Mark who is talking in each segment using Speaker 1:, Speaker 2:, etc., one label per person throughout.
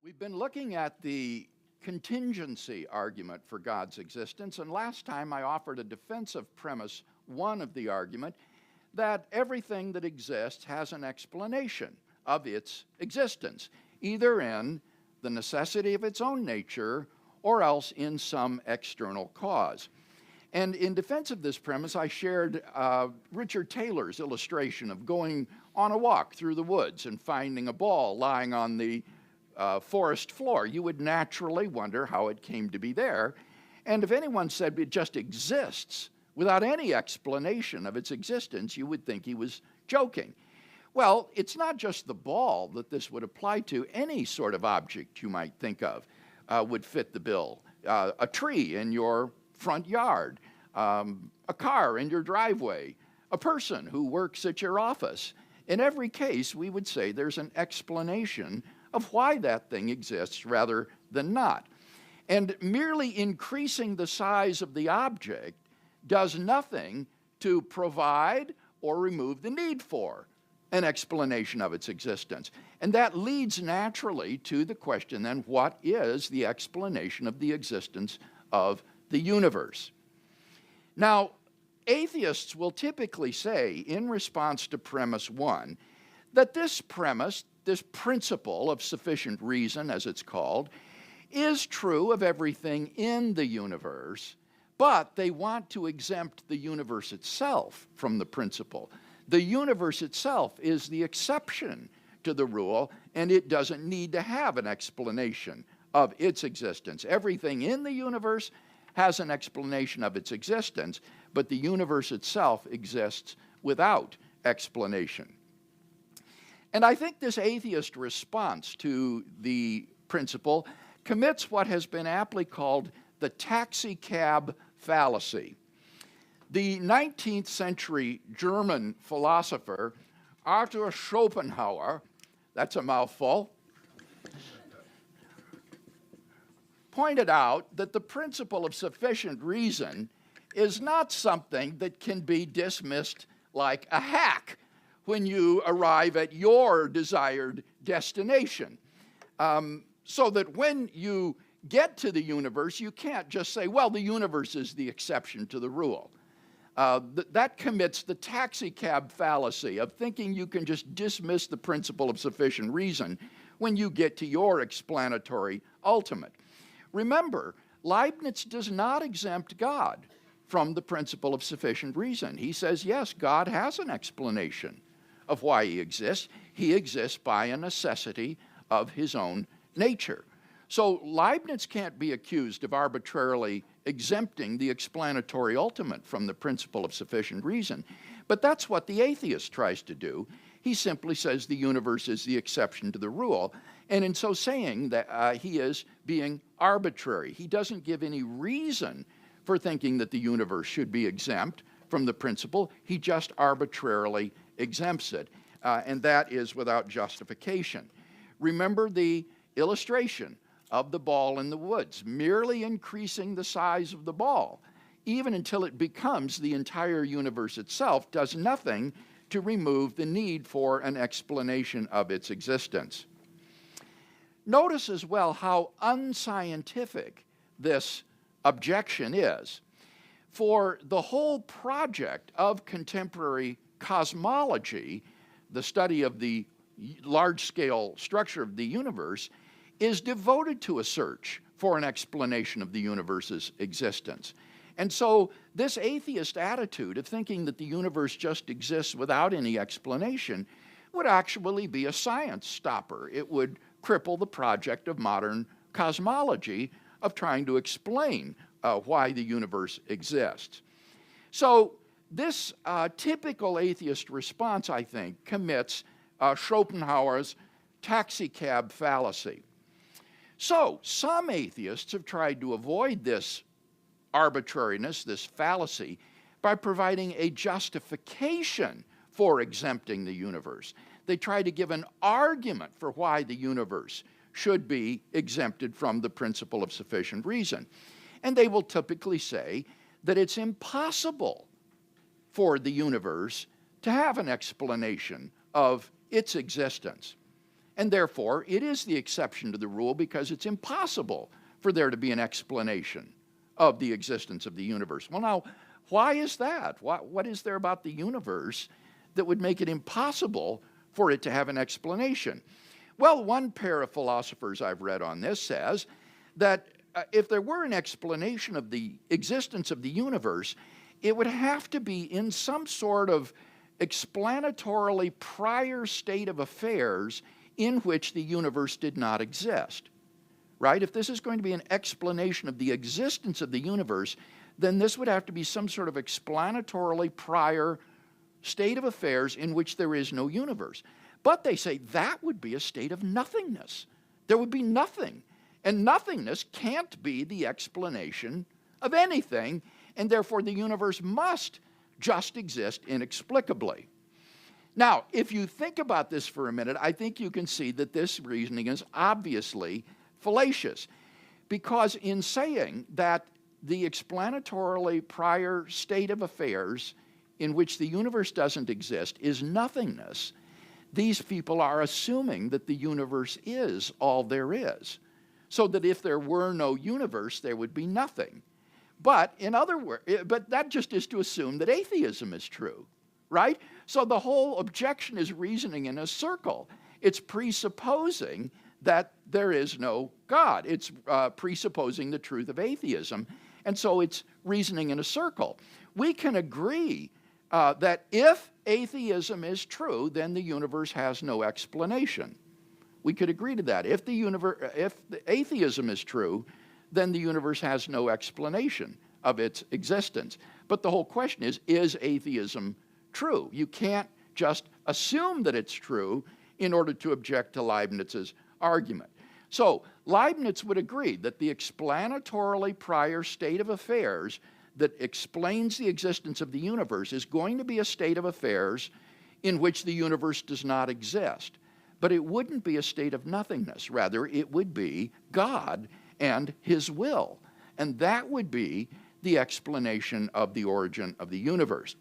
Speaker 1: We've been looking at the contingency argument for God's existence, and last time I offered a defensive premise one of the argument that everything that exists has an explanation of its existence, either in the necessity of its own nature or else in some external cause. And in defense of this premise, I shared Richard Taylor's illustration of going on a walk through the woods and finding a ball lying on the forest floor. You would naturally wonder how it came to be there. And if anyone said it just exists without any explanation of its existence, you would think he was joking. Well, it's not just the ball that this would apply to. Any sort of object you might think of would fit the bill. A tree in your front yard, a car in your driveway, a person who works at your office. In every case, we would say there's an explanation of why that thing exists rather than not. And merely increasing the size of the object does nothing to provide or remove the need for an explanation of its existence. And that leads naturally to the question then, what is the explanation of the existence of the universe? Now, atheists will typically say, in response to premise one, that this premise, this principle of sufficient reason, as it's called, is true of everything in the universe, but they want to exempt the universe itself from the principle. The universe itself is the exception to the rule, and it doesn't need to have an explanation of its existence. Everything in the universe has an explanation of its existence, but the universe itself exists without explanation. And I think this atheist response to the principle commits what has been aptly called the taxicab fallacy. The 19th century German philosopher Arthur Schopenhauer, that's a mouthful, pointed out that the principle of sufficient reason is not something that can be dismissed like a hack when you arrive at your desired destination. So that when you get to the universe, you can't just say, well, the universe is the exception to the rule. That commits the taxicab fallacy of thinking you can just dismiss the principle of sufficient reason when you get to your explanatory ultimate. Remember, Leibniz does not exempt God from the principle of sufficient reason. He says, yes, God has an explanation of why he exists. He exists by a necessity of his own nature. So Leibniz can't be accused of arbitrarily exempting the explanatory ultimate from the principle of sufficient reason. But that's what the atheist tries to do. He simply says the universe is the exception to the rule. And in so saying, that he is being arbitrary. He doesn't give any reason for thinking that the universe should be exempt from the principle. He just arbitrarily exempts it. And that is without justification. Remember the illustration of the ball in the woods, merely increasing the size of the ball, even until it becomes the entire universe itself, does nothing to remove the need for an explanation of its existence. Notice as well how unscientific this objection is. For the whole project of contemporary cosmology, the study of the large-scale structure of the universe, is devoted to a search for an explanation of the universe's existence. And so this atheist attitude of thinking that the universe just exists without any explanation would actually be a science stopper. It would cripple the project of modern cosmology of trying to explain why the universe exists. So this typical atheist response, I think, commits Schopenhauer's taxicab fallacy. So some atheists have tried to avoid this arbitrariness, this fallacy, by providing a justification for exempting the universe. They try to give an argument for why the universe should be exempted from the principle of sufficient reason. And they will typically say that it's impossible for the universe to have an explanation of its existence. And therefore, it is the exception to the rule because it's impossible for there to be an explanation of the existence of the universe. Well, now, why is that? What is there about the universe that would make it impossible for it to have an explanation? Well, one pair of philosophers I've read on this says that if there were an explanation of the existence of the universe, it would have to be in some sort of explanatorily prior state of affairs in which the universe did not exist, right? If this is going to be an explanation of the existence of the universe, then this would have to be some sort of explanatorily prior state of affairs in which there is no universe. But they say that would be a state of nothingness. There would be nothing. And nothingness can't be the explanation of anything, and therefore the universe must just exist inexplicably. Now, if you think about this for a minute, I think you can see that this reasoning is obviously fallacious, because in saying that the explanatorily prior state of affairs in which the universe doesn't exist is nothingness, these people are assuming that the universe is all there is, so that if there were no universe, there would be nothing. But in other words, but that just is to assume that atheism is true, right? So the whole objection is reasoning in a circle. It's presupposing that there is no God. It's presupposing the truth of atheism, and so it's reasoning in a circle. We can agree that if atheism is true, then the universe has no explanation. We could agree to that. If the atheism is true, then the universe has no explanation of its existence. But the whole question is atheism true? You can't just assume that it's true in order to object to Leibniz's argument. So Leibniz would agree that the explanatorily prior state of affairs that explains the existence of the universe is going to be a state of affairs in which the universe does not exist. But it wouldn't be a state of nothingness. Rather, it would be God and his will. And that would be the explanation of the origin of the universe.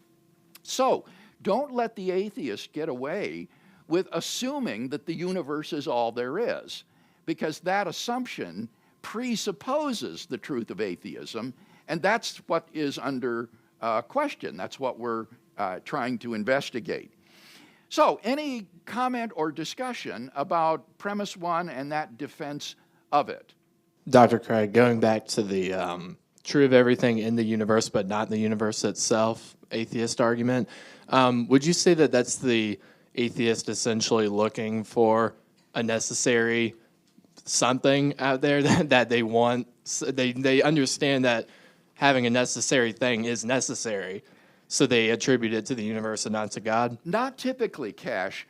Speaker 1: So, don't let the atheist get away with assuming that the universe is all there is, because that assumption presupposes the truth of atheism, and that's what is under question. That's what we're trying to investigate. So, any comment or discussion about premise one and that defense of it?
Speaker 2: Dr. Craig, going back to the true of everything in the universe but not the universe itself atheist argument, would you say that that's the atheist essentially looking for a necessary something out there that they want? They understand that having a necessary thing is necessary, so they attribute it to the universe and not to God?
Speaker 1: Not typically, Cash.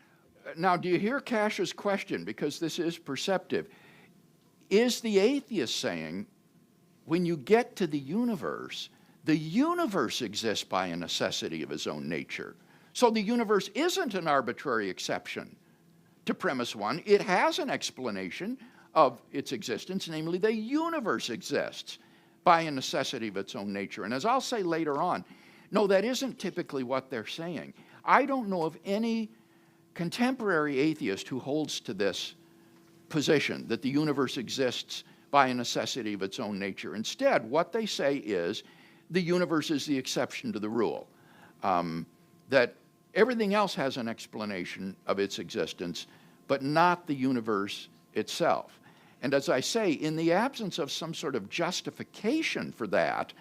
Speaker 1: Now, do you hear Cash's question? Because this is perceptive. Is the atheist saying, when you get to the universe exists by a necessity of its own nature. So the universe isn't an arbitrary exception to premise one. It has an explanation of its existence, namely the universe exists by a necessity of its own nature. And as I'll say later on, no, that isn't typically what they're saying. I don't know of any contemporary atheist who holds to this position, that the universe exists by a necessity of its own nature. Instead, what they say is the universe is the exception to the rule, that everything else has an explanation of its existence, but not the universe itself. And as I say, in the absence of some sort of justification for that,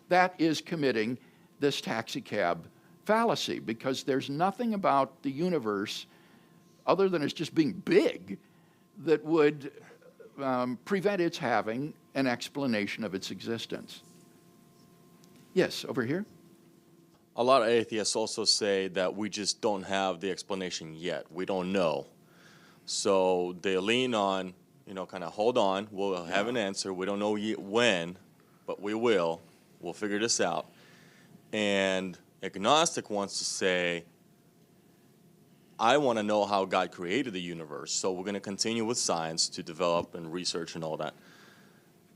Speaker 1: that is committing this taxicab fallacy, because there's nothing about the universe other than it's just being big that would prevent its having an explanation of its existence. Yes, over here.
Speaker 3: A lot of atheists also say that we just don't have the explanation yet. We don't know. So they lean on, kind of hold on. We'll have an answer. We don't know yet when, but we will. We'll figure this out. And agnostic wants to say, I want to know how God created the universe, so we're going to continue with science to develop and research and all that.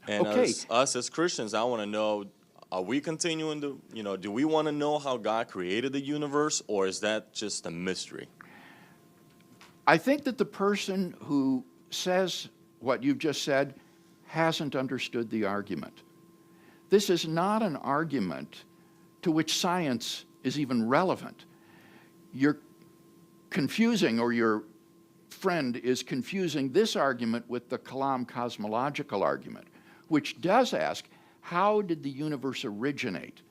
Speaker 3: And us as Christians, I want to know, are we continuing to, do we want to know how God created the universe, or is that just a mystery?
Speaker 1: I think that the person who says what you've just said hasn't understood the argument. This is not an argument to which science is even relevant. You're confusing, or your friend is confusing this argument with the Kalam cosmological argument, which does ask, how did the universe originate?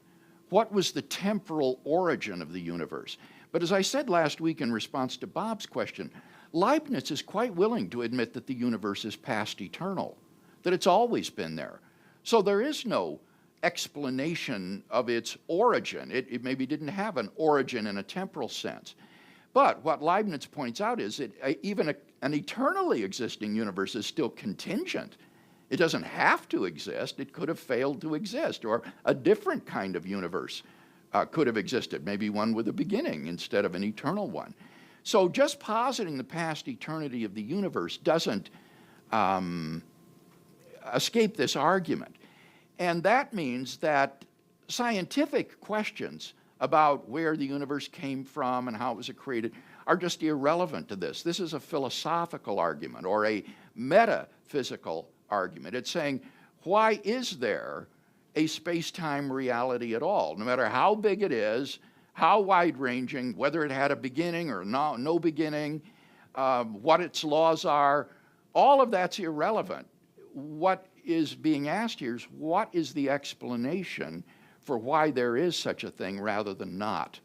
Speaker 1: What was the temporal origin of the universe? But as I said last week in response to Bob's question, Leibniz is quite willing to admit that the universe is past eternal, that it's always been there. So there is no explanation of its origin. It maybe didn't have an origin in a temporal sense. But what Leibniz points out is that even an eternally existing universe is still contingent. It doesn't have to exist. It could have failed to exist, or a different kind of universe could have existed, maybe one with a beginning instead of an eternal one. So just positing the past eternity of the universe doesn't escape this argument. And that means that scientific questions about where the universe came from and how it was created are just irrelevant to this. This is a philosophical argument or a metaphysical argument. It's saying, why is there a space-time reality at all? No matter how big it is, how wide-ranging, whether it had a beginning or no beginning, what its laws are, all of that's irrelevant. What is being asked here is, what is the explanation for why there is such a thing rather than not?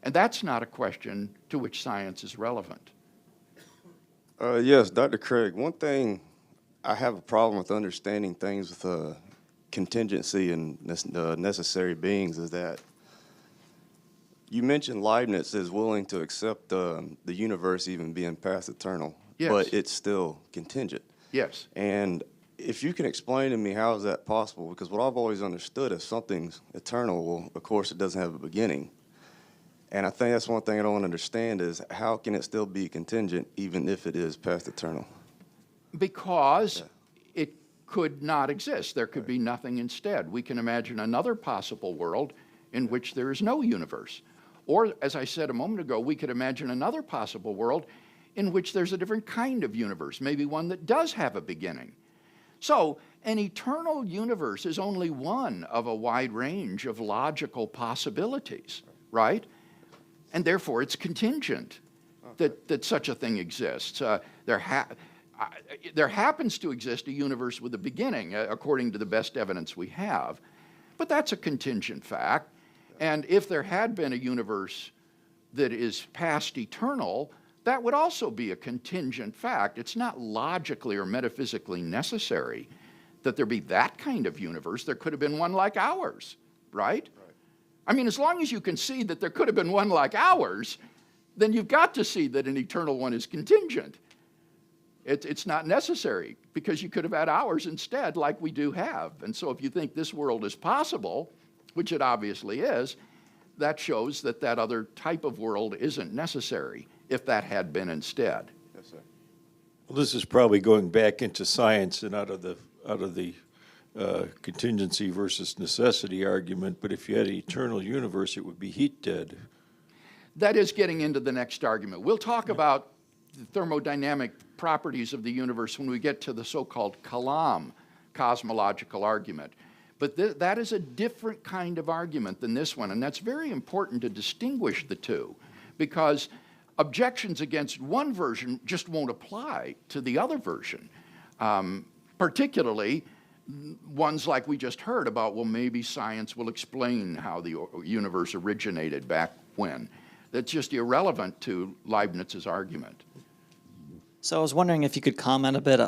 Speaker 1: And that's not a question to which science is relevant.
Speaker 4: Yes, Dr. Craig, one thing I have a problem with understanding things with contingency and necessary beings is that you mentioned Leibniz is willing to accept the universe even being past eternal,
Speaker 1: Yes.
Speaker 4: but it's still contingent.
Speaker 1: Yes.
Speaker 4: And if you can explain to me how is that possible, because what I've always understood, if something's eternal, well, of course it doesn't have a beginning. And I think that's one thing I don't understand is how can it still be contingent even if it is past eternal?
Speaker 1: Because it could not exist. There could be nothing instead. We can imagine another possible world in which there is no universe. Or, as I said a moment ago, we could imagine another possible world in which there's a different kind of universe, maybe one that does have a beginning. So, an eternal universe is only one of a wide range of logical possibilities, right? And therefore, it's contingent that such a thing exists. There happens to exist a universe with a beginning, according to the best evidence we have, but that's a contingent fact. And if there had been a universe that is past eternal, that would also be a contingent fact. It's not logically or metaphysically necessary that there be that kind of universe. There could have been one like ours, right? I mean, as long as you can see that there could have been one like ours, then you've got to see that an eternal one is contingent. It's not necessary, because you could have had ours instead, like we do have. And so if you think this world is possible, which it obviously is, that shows that that other type of world isn't necessary if that had been instead.
Speaker 4: Yes, sir.
Speaker 5: Well, this is probably going back into science and out of the contingency versus necessity argument, but if you had an eternal universe, it would be heat dead.
Speaker 1: That is getting into the next argument. We'll talk about the thermodynamic properties of the universe when we get to the so-called Kalam cosmological argument. But that is a different kind of argument than this one, and that's very important to distinguish the two, because objections against one version just won't apply to the other version, particularly ones like we just heard about, well, maybe science will explain how the universe originated back when. That's just irrelevant to Leibniz's argument.
Speaker 6: So I was wondering if you could comment a bit.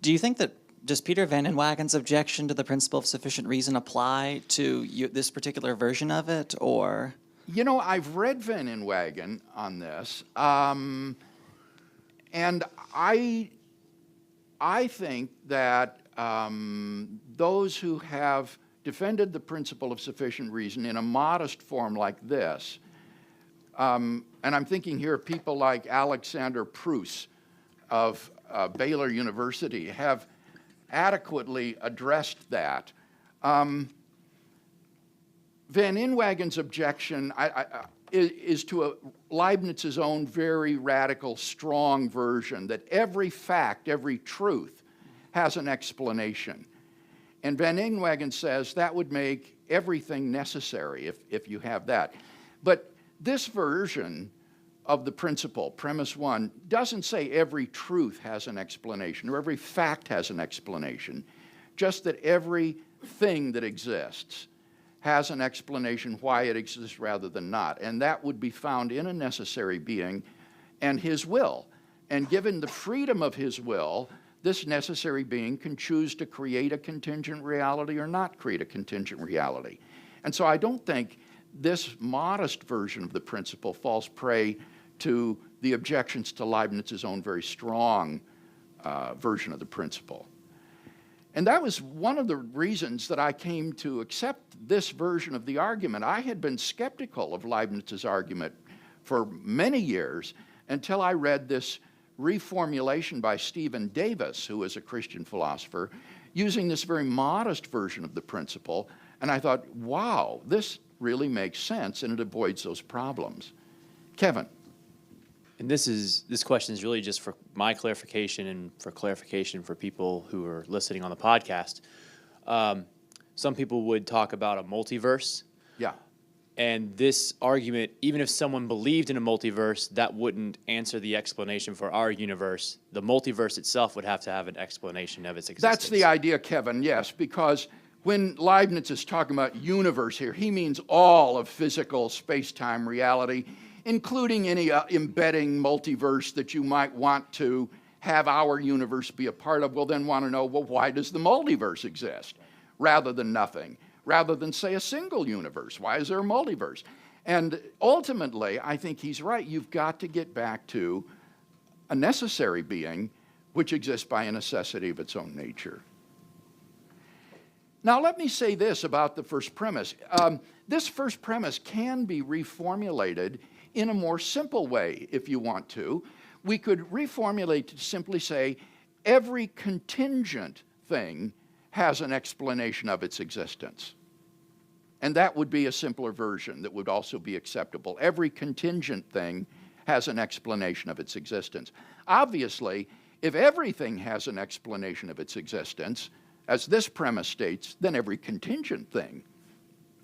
Speaker 6: Do you think that, does Peter Van Inwagen's objection to the principle of sufficient reason apply to this particular version of it, or?
Speaker 1: You know, I've read Van Inwagen on this, and I think that those who have defended the principle of sufficient reason in a modest form like this, and I'm thinking here of people like Alexander Preuss of Baylor University, have adequately addressed that. Van Inwagen's objection, is to Leibniz's own very radical, strong version that every fact, every truth has an explanation. And Van Inwagen says that would make everything necessary if you have that. But this version of the principle, premise one, doesn't say every truth has an explanation or every fact has an explanation, just that every thing that exists has an explanation why it exists rather than not. And that would be found in a necessary being and his will. And given the freedom of his will, this necessary being can choose to create a contingent reality or not create a contingent reality. And so I don't think this modest version of the principle falls prey to the objections to Leibniz's own very strong version of the principle. And that was one of the reasons that I came to accept this version of the argument. I had been skeptical of Leibniz's argument for many years until I read this reformulation by Stephen Davis, who is a Christian philosopher, using this very modest version of the principle. And I thought, wow, this really makes sense and it avoids those problems. Kevin.
Speaker 7: And this question is really just for my clarification and for clarification for people who are listening on the podcast. Some people would talk about a multiverse.
Speaker 1: Yeah.
Speaker 7: And this argument, even if someone believed in a multiverse, that wouldn't answer the explanation for our universe. The multiverse itself would have to have an explanation of its existence.
Speaker 1: That's the idea, Kevin, yes, because when Leibniz is talking about universe here, he means all of physical space-time reality, including any embedding multiverse that you might want to have our universe be a part of. We'll then want to know, well, why does the multiverse exist rather than nothing? Rather than, say, a single universe. Why is there a multiverse? And ultimately, I think he's right. You've got to get back to a necessary being which exists by a necessity of its own nature. Now, let me say this about the first premise. This first premise can be reformulated in a more simple way, if you want to. We could reformulate to simply say, every contingent thing has an explanation of its existence. And that would be a simpler version that would also be acceptable. Every contingent thing has an explanation of its existence. Obviously, if everything has an explanation of its existence, as this premise states, then every contingent thing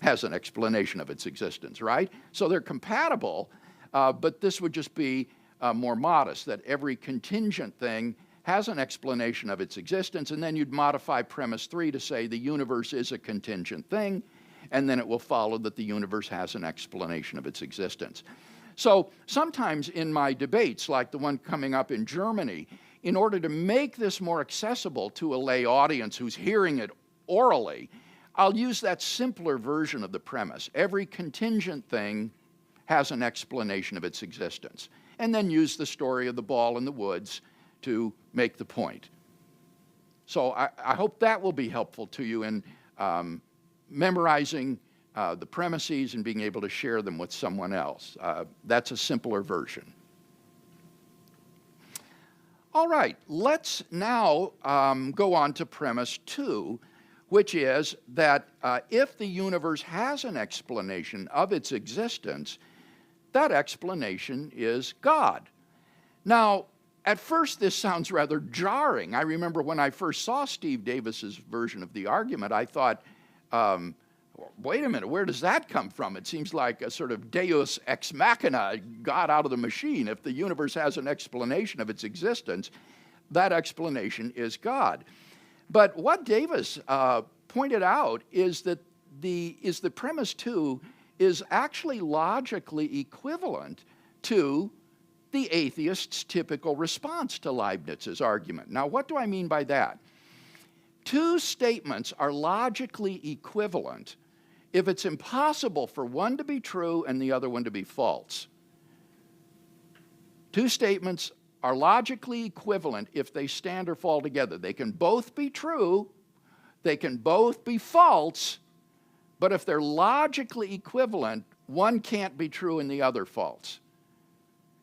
Speaker 1: has an explanation of its existence, right? So they're compatible, but this would just be more modest, that every contingent thing has an explanation of its existence, and then you'd modify premise 3 to say the universe is a contingent thing, and then it will follow that the universe has an explanation of its existence. So sometimes in my debates, like the one coming up in Germany, in order to make this more accessible to a lay audience who's hearing it orally, I'll use that simpler version of the premise. Every contingent thing has an explanation of its existence, and then use the story of the ball in the woods to make the point. So I hope that will be helpful to you in memorizing the premises and being able to share them with someone else. That's a simpler version. All right, let's now go on to premise 2, which is that if the universe has an explanation of its existence, that explanation is God. Now, at first, this sounds rather jarring. I remember when I first saw Steve Davis's version of the argument, I thought, wait a minute, where does that come from? It seems like a sort of deus ex machina, God out of the machine. If the universe has an explanation of its existence, that explanation is God. But what Davis pointed out is that the premise 2 is actually logically equivalent to the atheist's typical response to Leibniz's argument. Now, what do I mean by that? Two statements are logically equivalent if it's impossible for one to be true and the other one to be false. Two statements are logically equivalent if they stand or fall together. They can both be true, they can both be false, but if they're logically equivalent, one can't be true and the other false.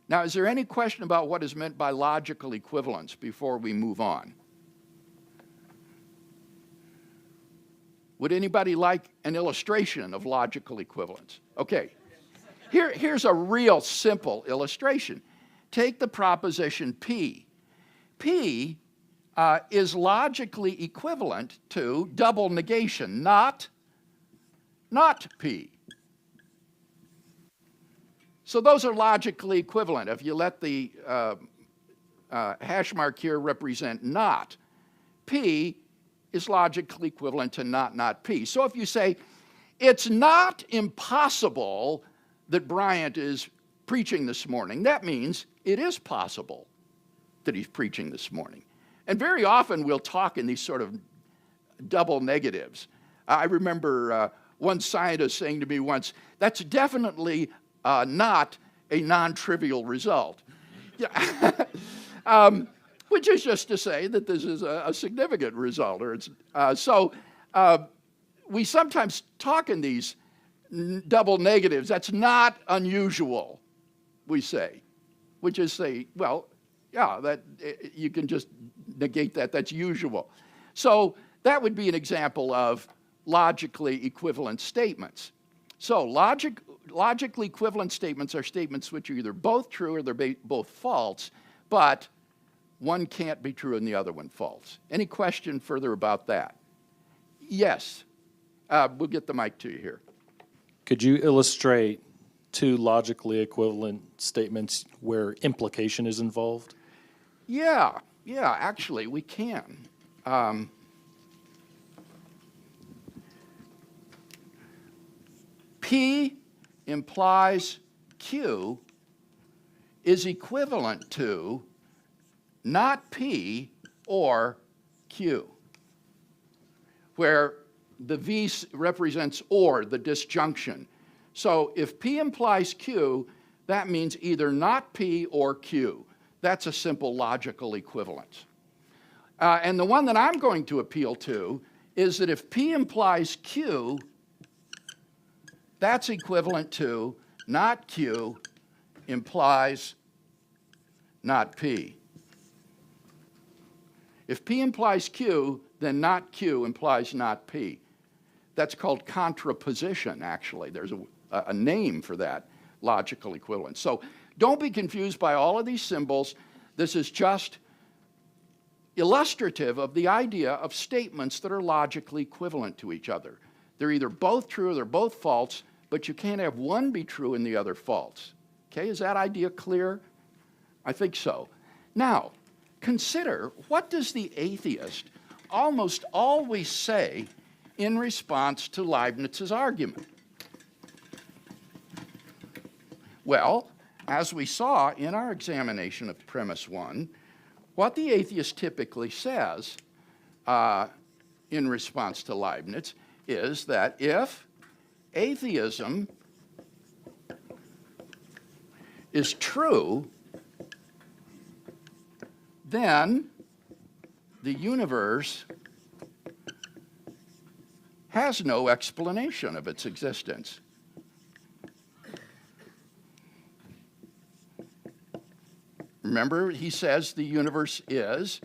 Speaker 1: Now, is there any question about what is meant by logical equivalence before we move on? Would anybody like an illustration of logical equivalence? Okay. Here's a real simple illustration. Take the proposition P. P is logically equivalent to double negation, not P. So those are logically equivalent. If you let the hash mark here represent not, P is logically equivalent to not P. So if you say, it's not impossible that Bryant is preaching this morning, that means it is possible that he's preaching this morning. And very often we'll talk in these sort of double negatives. I remember one scientist saying to me once, that's definitely not a non-trivial result. Yeah. Which is just to say that this is a significant result. Or it's, we sometimes talk in these double negatives. That's not unusual, we say. We just say, well, yeah, that you can just negate that. That's usual. So that would be an example of logically equivalent statements. So logically equivalent statements are statements which are either both true or they're both false, but one can't be true and the other one false. Any question further about that? Yes. We'll get the mic to you here.
Speaker 8: Could you illustrate two logically equivalent statements where implication is involved?
Speaker 1: Yeah, actually, we can. P implies Q is equivalent to not P or Q, where the V represents or, the disjunction. So if P implies Q, that means either not P or Q. That's a simple logical equivalence. And the one that I'm going to appeal to is that if P implies Q, that's equivalent to not Q implies not P. If P implies Q, then not Q implies not P. That's called contraposition, actually. There's a name for that logical equivalence. So don't be confused by all of these symbols. This is just illustrative of the idea of statements that are logically equivalent to each other. They're either both true or they're both false, but you can't have one be true and the other false. Okay, is that idea clear? I think so. Now, consider, what does the atheist almost always say in response to Leibniz's argument? Well, as we saw in our examination of premise 1, what the atheist typically says in response to Leibniz is that if atheism is true, then the universe has no explanation of its existence. Remember, he says the universe is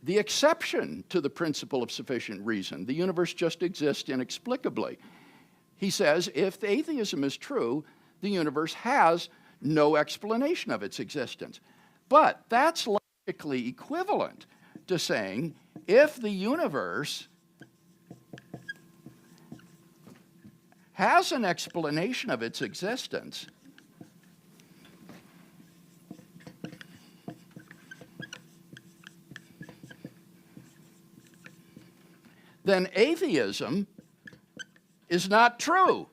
Speaker 1: the exception to the principle of sufficient reason. The universe just exists inexplicably. He says if atheism is true, the universe has no explanation of its existence. But that's logically equivalent to saying if the universe has an explanation of its existence, then atheism is not true.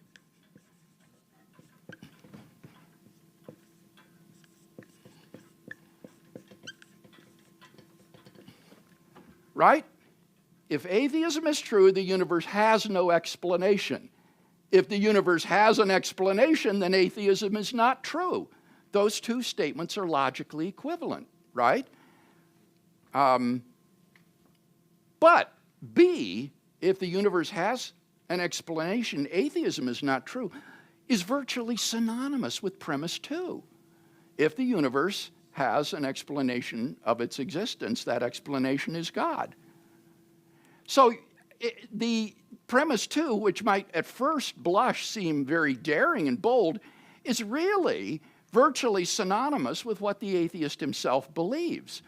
Speaker 1: Right? If atheism is true, the universe has no explanation. If the universe has an explanation, then atheism is not true. Those two statements are logically equivalent, right? But B, if the universe has an explanation, atheism is not true, is virtually synonymous with premise 2. If the universe has an explanation of its existence, that explanation is God. So the premise 2, which might at first blush seem very daring and bold, is really virtually synonymous with what the atheist himself believes.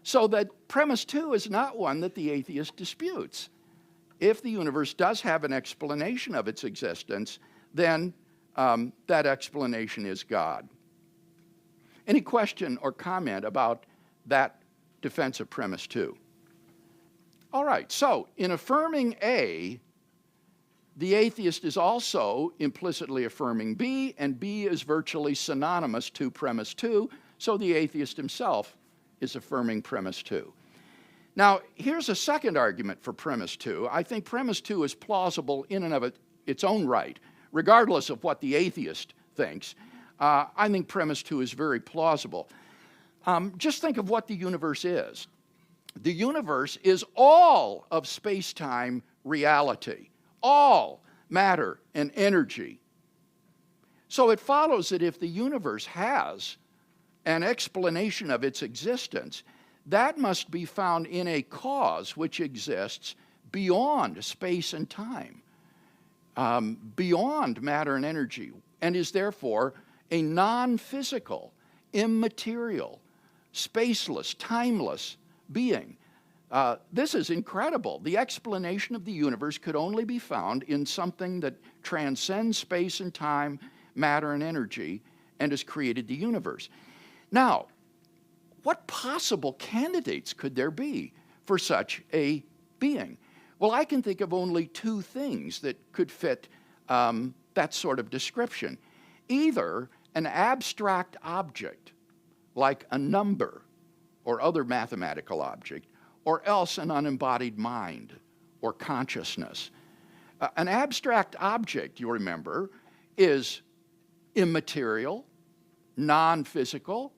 Speaker 1: So that premise 2 is not one that the atheist disputes. If the universe does have an explanation of its existence, then that explanation is God. Any question or comment about that defense of premise 2? All right, so in affirming A, the atheist is also implicitly affirming B, and B is virtually synonymous to premise 2, so the atheist himself is affirming premise 2. Now, here's a second argument for premise 2. I think premise 2 is plausible in and of its own right, regardless of what the atheist thinks. I think premise 2 is very plausible. Just think of what the universe is. The universe is all of space-time reality, all matter and energy. So it follows that if the universe has an explanation of its existence, that must be found in a cause which exists beyond space and time, beyond matter and energy, and is therefore a non-physical, immaterial, spaceless, timeless being. This is incredible. The explanation of the universe could only be found in something that transcends space and time, matter and energy, and has created the universe. Now, what possible candidates could there be for such a being? Well, I can think of only two things that could fit that sort of description. Either an abstract object, like a number or other mathematical object, or else an unembodied mind or consciousness. An abstract object, you remember, is immaterial, non-physical.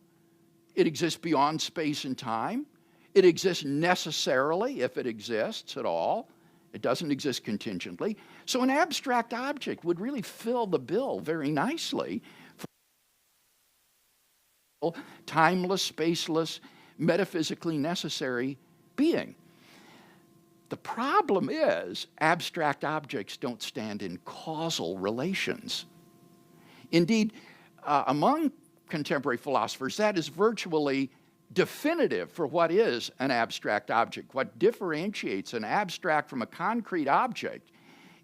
Speaker 1: It exists beyond space and time. It exists necessarily, if it exists at all. It doesn't exist contingently. So an abstract object would really fill the bill very nicely for timeless, spaceless, metaphysically necessary being. The problem is abstract objects don't stand in causal relations. Indeed, among contemporary philosophers, that is virtually definitive for what is an abstract object. What differentiates an abstract from a concrete object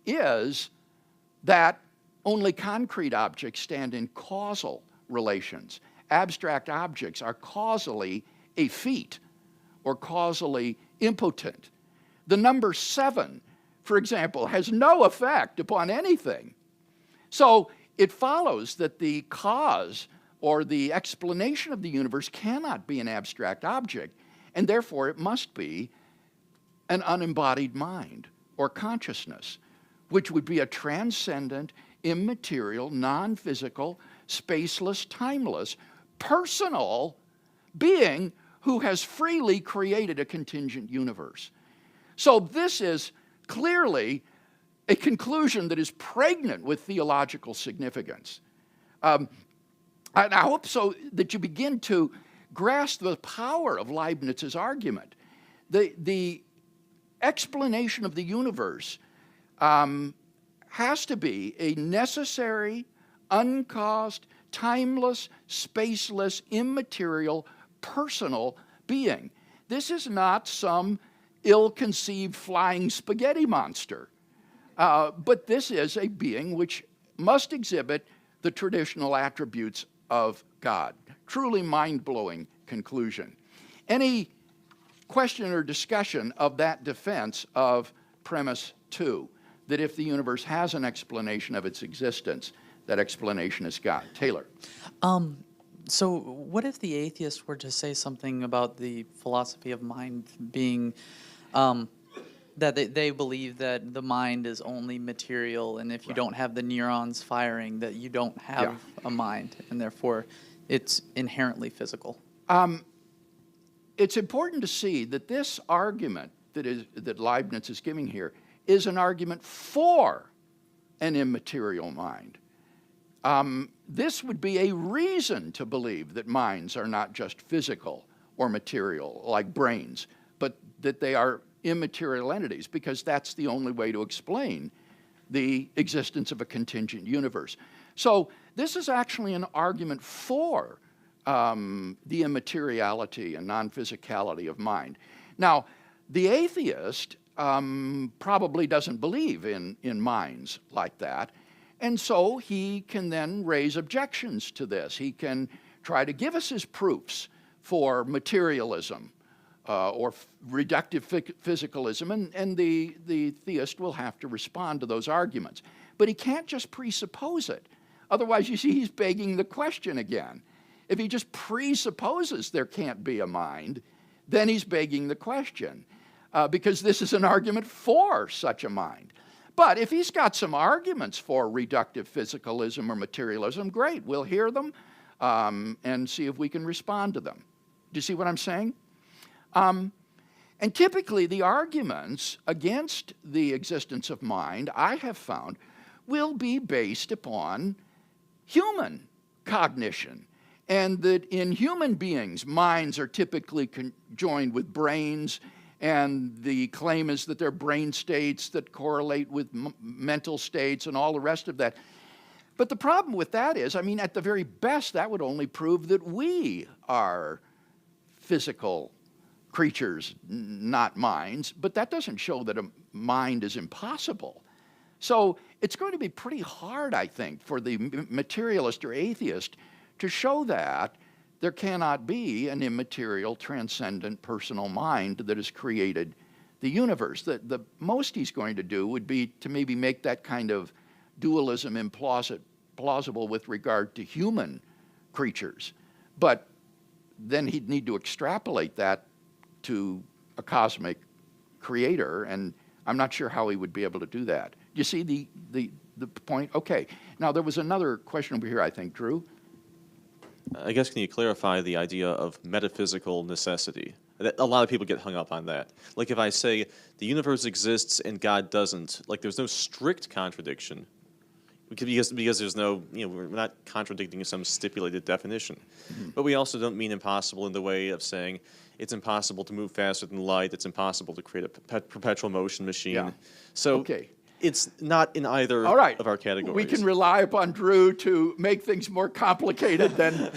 Speaker 1: is that only concrete objects stand in causal relations. Abstract objects are causally effete or causally impotent. The number 7, for example, has no effect upon anything. So it follows that the cause or the explanation of the universe cannot be an abstract object, and therefore it must be an unembodied mind or consciousness, which would be a transcendent, immaterial, non-physical, spaceless, timeless, personal being who has freely created a contingent universe. So this is clearly a conclusion that is pregnant with theological significance. And I hope so that you begin to grasp the power of Leibniz's argument. The explanation of the universe has to be a necessary, uncaused, timeless, spaceless, immaterial, personal being. This is not some ill-conceived flying spaghetti monster, but this is a being which must exhibit the traditional attributes of God. Truly mind-blowing conclusion. Any question or discussion of that defense of premise 2, that if the universe has an explanation of its existence, that explanation is God? Taylor.
Speaker 9: So what if the atheist were to say something about the philosophy of mind being that they believe that the mind is only material, and if you don't have the neurons firing, that you don't have a mind, and therefore it's inherently physical?
Speaker 1: It's important to see that this argument that Leibniz is giving here is an argument for an immaterial mind. This would be a reason to believe that minds are not just physical or material like brains, but that they are immaterial entities, because that's the only way to explain the existence of a contingent universe. So this is actually an argument for the immateriality and non-physicality of mind. Now, the atheist probably doesn't believe in minds like that, and so he can then raise objections to this. He can try to give us his proofs for materialism or reductive physicalism, and the theist will have to respond to those arguments. But he can't just presuppose it. Otherwise, you see, he's begging the question again. If he just presupposes there can't be a mind, then he's begging the question, because this is an argument for such a mind. But if he's got some arguments for reductive physicalism or materialism, great, we'll hear them and see if we can respond to them. Do you see what I'm saying? And typically, the arguments against the existence of mind, I have found, will be based upon human cognition. And that in human beings, minds are typically conjoined with brains, and the claim is that they're brain states that correlate with mental states and all the rest of that. But the problem with that is, I mean, at the very best, that would only prove that we are physical creatures, not minds, but that doesn't show that a mind is impossible. So it's going to be pretty hard, I think, for the materialist or atheist to show that there cannot be an immaterial, transcendent, personal mind that has created the universe. The most he's going to do would be to maybe make that kind of dualism plausible with regard to human creatures. But then he'd need to extrapolate that to a cosmic creator, and I'm not sure how he would be able to do that. You see the point? Okay. Now, there was another question over here, I think, Drew.
Speaker 10: I guess, can you clarify the idea of metaphysical necessity? A lot of people get hung up on that. Like if I say the universe exists and God doesn't, like there's no strict contradiction because there's no, we're not contradicting some stipulated definition. Mm-hmm. But we also don't mean impossible in the way of saying it's impossible to move faster than light, it's impossible to create a perpetual motion machine.
Speaker 1: Yeah.
Speaker 10: So
Speaker 1: okay.
Speaker 10: It's not in either of our categories.
Speaker 1: We can rely upon Drew to make things more complicated than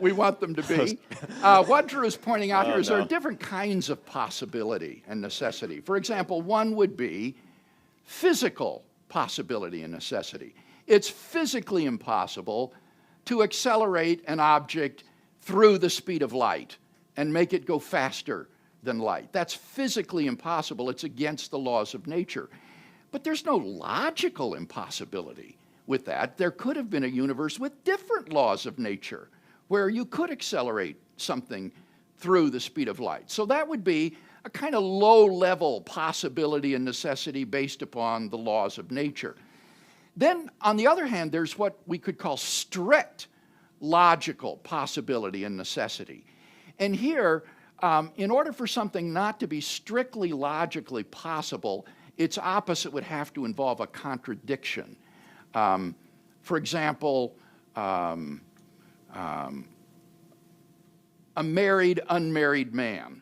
Speaker 1: we want them to be. What Drew is pointing out here is there are different kinds of possibility and necessity. For example, one would be physical possibility and necessity. It's physically impossible to accelerate an object through the speed of light and make it go faster than light. That's physically impossible. It's against the laws of nature. But there's no logical impossibility with that. There could have been a universe with different laws of nature where you could accelerate something through the speed of light. So that would be a kind of low-level possibility and necessity based upon the laws of nature. Then, on the other hand, there's what we could call strict logical possibility and necessity. And here, in order for something not to be strictly logically possible, its opposite would have to involve a contradiction. For example, a married, unmarried man.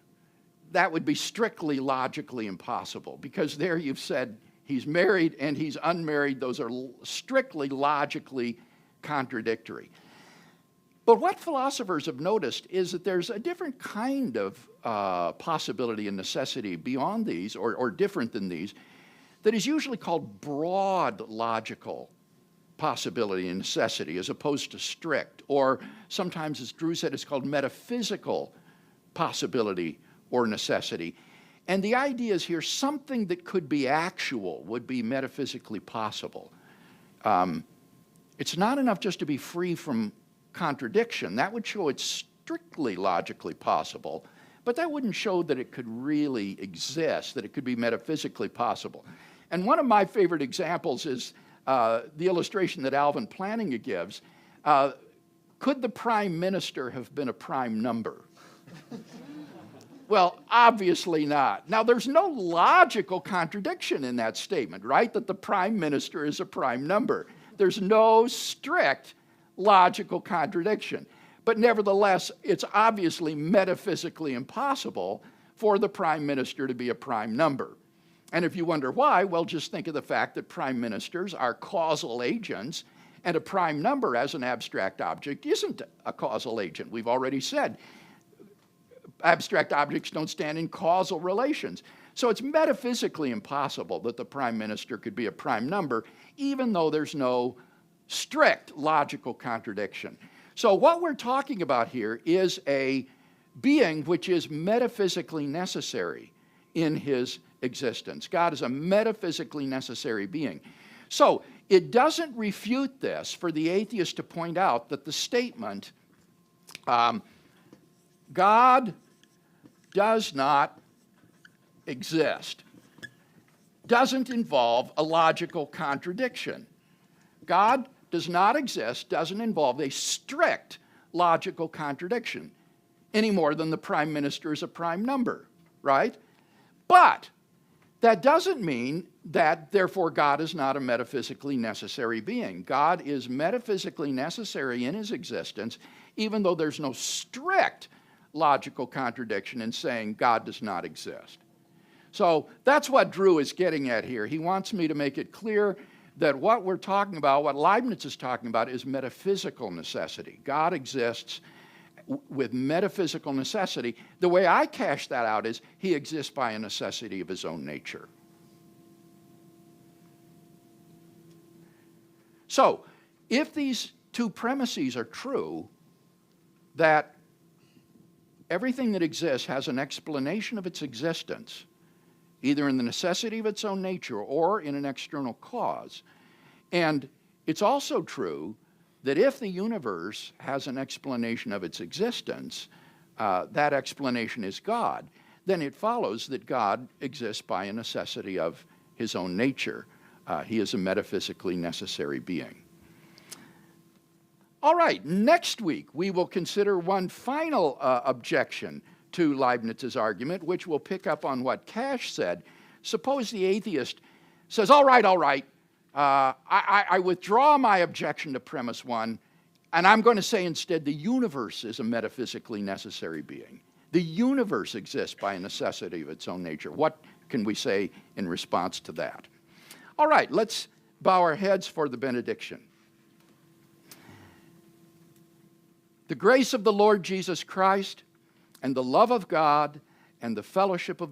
Speaker 1: That would be strictly logically impossible, because there you've said he's married and he's unmarried. Those are strictly logically contradictory. But what philosophers have noticed is that there's a different kind of possibility and necessity beyond these, or different than these, that is usually called broad logical possibility and necessity, as opposed to strict. Or sometimes, as Drew said, it's called metaphysical possibility or necessity. And the idea is here, something that could be actual would be metaphysically possible. It's not enough just to be free from contradiction. That would show it's strictly logically possible, but that wouldn't show that it could really exist, that it could be metaphysically possible. And one of my favorite examples is the illustration that Alvin Plantinga gives. Could the prime minister have been a prime number? Well, obviously not. Now, there's no logical contradiction in that statement, right? That the prime minister is a prime number. There's no strict logical contradiction. But nevertheless, it's obviously metaphysically impossible for the prime minister to be a prime number. And if you wonder why, well, just think of the fact that prime ministers are causal agents, and a prime number as an abstract object isn't a causal agent. We've already said abstract objects don't stand in causal relations. So it's metaphysically impossible that the prime minister could be a prime number, even though there's no strict logical contradiction. So what we're talking about here is a being which is metaphysically necessary in his existence. God is a metaphysically necessary being. So it doesn't refute this for the atheist to point out that the statement, God does not exist, doesn't involve a logical contradiction. God does not exist doesn't involve a strict logical contradiction any more than the prime minister is a prime number, right? But that doesn't mean that, therefore, God is not a metaphysically necessary being. God is metaphysically necessary in his existence, even though there's no strict logical contradiction in saying God does not exist. So that's what Drew is getting at here. He wants me to make it clear that what we're talking about, what Leibniz is talking about, is metaphysical necessity. God exists with metaphysical necessity. The way I cash that out is he exists by a necessity of his own nature. So, if these two premises are true, that everything that exists has an explanation of its existence, either in the necessity of its own nature or in an external cause, and it's also true that if the universe has an explanation of its existence, that explanation is God, then it follows that God exists by a necessity of his own nature. He is a metaphysically necessary being. All right, next week we will consider one final objection to Leibniz's argument, which will pick up on what Cash said. Suppose the atheist says, all right, I withdraw my objection to premise one, and I'm going to say instead the universe is a metaphysically necessary being. The universe exists by a necessity of its own nature. What can we say in response to that? All right, let's bow our heads for the benediction. The grace of the Lord Jesus Christ and the love of God and the fellowship of the